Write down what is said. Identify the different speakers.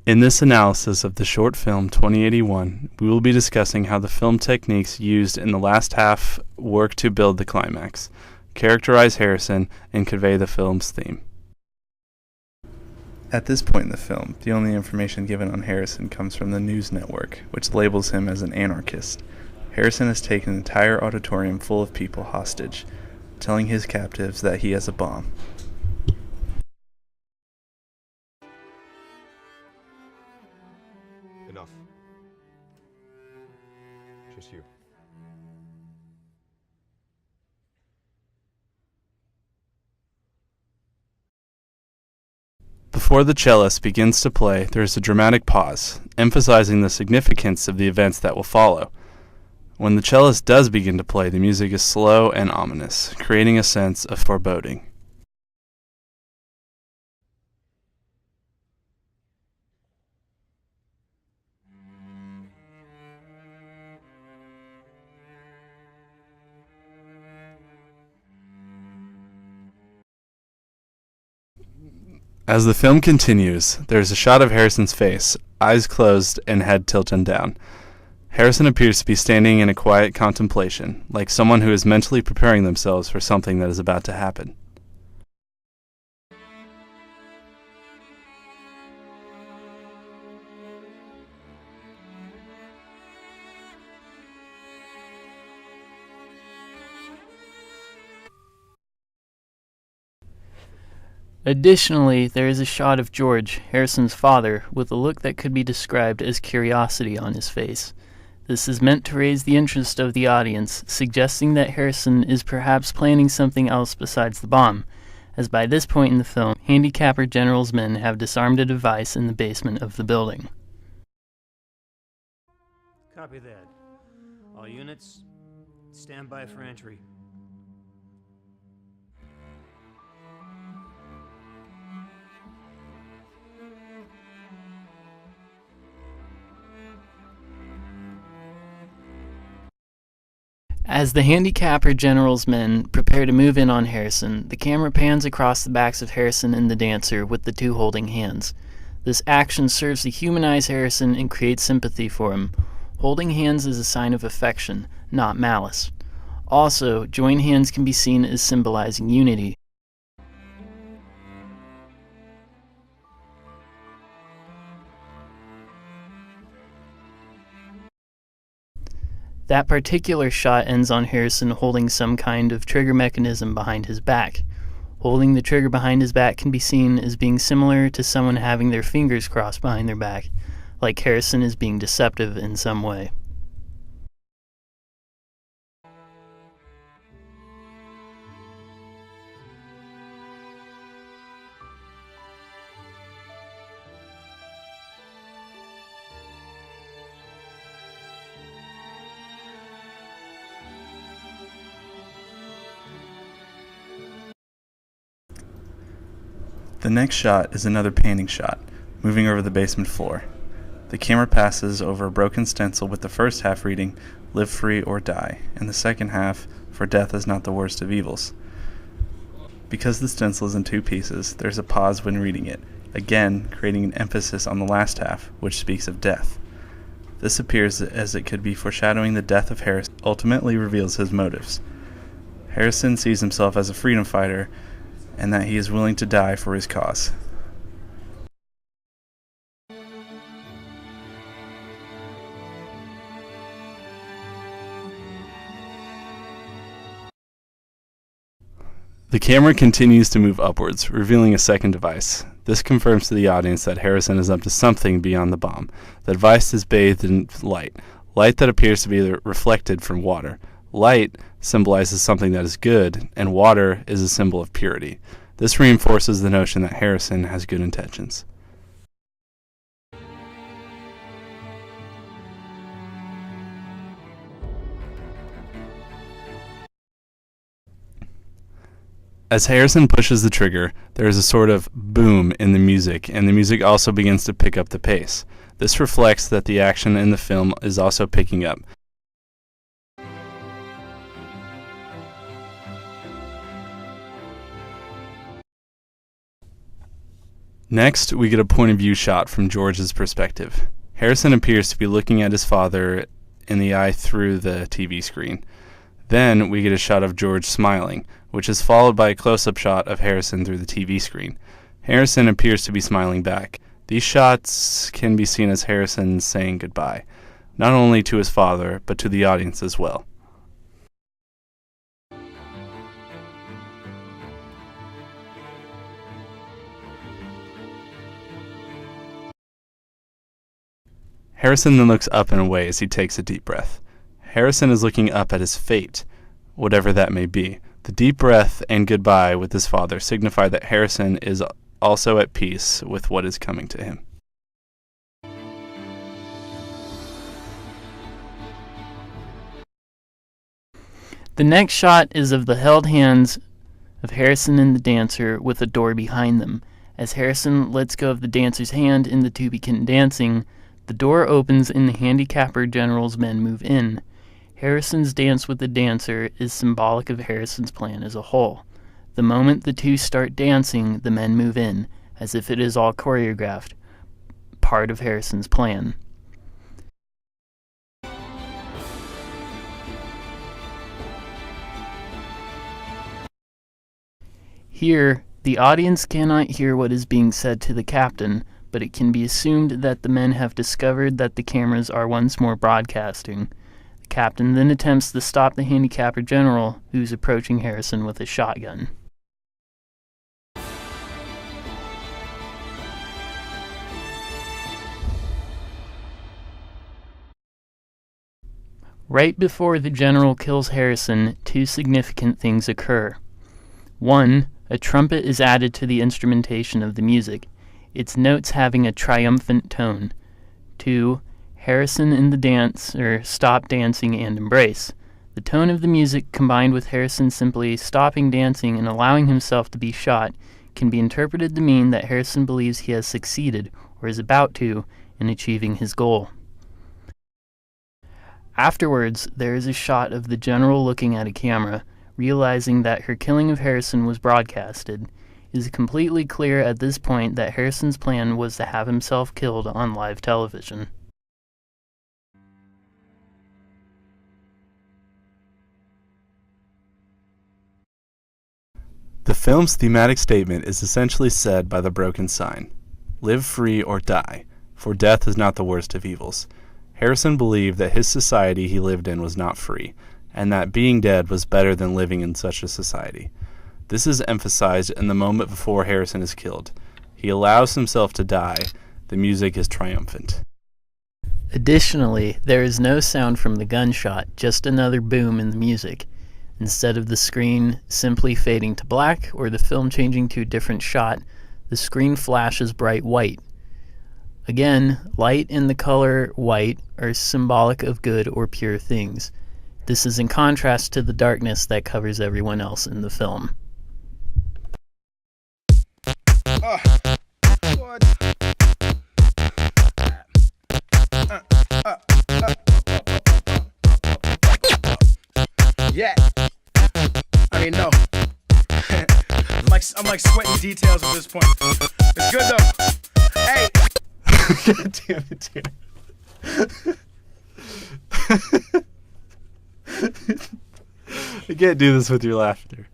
Speaker 1: In this analysis of the short film 2081, we will be discussing how the film techniques used in the last half work to build the climax, characterize Harrison, and convey the film's theme. At this point in the film, the only information given on Harrison comes from the news network, which labels him as an anarchist. Harrison has taken an entire auditorium full of people hostage, telling his captives that he has a bomb.
Speaker 2: Enough. Just you.
Speaker 1: Before the cellist begins to play, there is a dramatic pause, emphasizing the significance of the events that will follow. When the cellist does begin to play, the music is slow and ominous, creating a sense of foreboding. As the film continues, there is a shot of Harrison's face, eyes closed and head tilted down. Harrison appears to be standing in a quiet contemplation, like someone who is mentally preparing themselves for something that is about to happen.
Speaker 3: Additionally, there is a shot of George, Harrison's father, with a look that could be described as curiosity on his face. This is meant to raise the interest of the audience, suggesting that Harrison is perhaps planning something else besides the bomb, as by this point in the film, Handicapper General's men have disarmed a device in the basement of the building.
Speaker 4: Copy that. All units, stand by for entry.
Speaker 3: As the Handicapper General's men prepare to move in on Harrison, the camera pans across the backs of Harrison and the dancer with the two holding hands. This action serves to humanize Harrison and create sympathy for him. Holding hands is a sign of affection, not malice. Also, joined hands can be seen as symbolizing unity. That particular shot ends on Harrison holding some kind of trigger mechanism behind his back. Holding the trigger behind his back can be seen as being similar to someone having their fingers crossed behind their back, like Harrison is being deceptive in some way.
Speaker 1: The next shot is another panning shot, moving over the basement floor. The camera passes over a broken stencil with the first half reading, "Live free or die," and the second half, "For death is not the worst of evils." Because the stencil is in two pieces, there's a pause when reading it, again creating an emphasis on the last half, which speaks of death. This appears as it could be foreshadowing the death of Harrison, ultimately reveals his motives. Harrison sees himself as a freedom fighter, and that he is willing to die for his cause. The camera continues to move upwards, revealing a second device. This confirms to the audience that Harrison is up to something beyond the bomb. The device is bathed in light that appears to be reflected from water. Light symbolizes something that is good, and water is a symbol of purity. This reinforces the notion that Harrison has good intentions. As Harrison pushes the trigger, there is a sort of boom in the music, and the music also begins to pick up the pace. This reflects that the action in the film is also picking up. Next, we get a point of view shot from George's perspective. Harrison appears to be looking at his father in the eye through the TV screen. Then we get a shot of George smiling, which is followed by a close-up shot of Harrison through the TV screen. Harrison appears to be smiling back. These shots can be seen as Harrison saying goodbye, not only to his father, but to the audience as well. Harrison then looks up and away as he takes a deep breath. Harrison is looking up at his fate, whatever that may be. The deep breath and goodbye with his father signify that Harrison is also at peace with what is coming to him.
Speaker 3: The next shot is of the held hands of Harrison and the dancer with a door behind them. As Harrison lets go of the dancer's hand and the two begin dancing, the door opens and the handicapper general's men move in. Harrison's dance with the dancer is symbolic of Harrison's plan as a whole. The moment the two start dancing, the men move in, as if it is all choreographed, part of Harrison's plan. Here, the audience cannot hear what is being said to the captain, but it can be assumed that the men have discovered that the cameras are once more broadcasting. The captain then attempts to stop the handicapper general, who's approaching Harrison with a shotgun. Right before the general kills Harrison, two significant things occur. One, a trumpet is added to the instrumentation of the music, its notes having a triumphant tone. 2. Harrison and the dancer stop dancing and embrace. The tone of the music, combined with Harrison simply stopping dancing and allowing himself to be shot, can be interpreted to mean that Harrison believes he has succeeded, or is about to, in achieving his goal. Afterwards, there is a shot of the general looking at a camera, realizing that her killing of Harrison was broadcasted. It is completely clear at this point that Harrison's plan was to have himself killed on live television.
Speaker 1: The film's thematic statement is essentially said by the broken sign: live free or die, for death is not the worst of evils. Harrison believed that his society he lived in was not free, and that being dead was better than living in such a society. This is emphasized in the moment before Harrison is killed. He allows himself to die. The music is triumphant.
Speaker 3: Additionally, there is no sound from the gunshot, just another boom in the music. Instead of the screen simply fading to black or the film changing to a different shot, the screen flashes bright white. Again, light and the color white are symbolic of good or pure things. This is in contrast to the darkness that covers everyone else in the film.
Speaker 2: What? Yeah. I mean, no. I'm like sweating details at this point. It's good though. Hey.
Speaker 1: God damn it, dude. I can't do this with your laughter.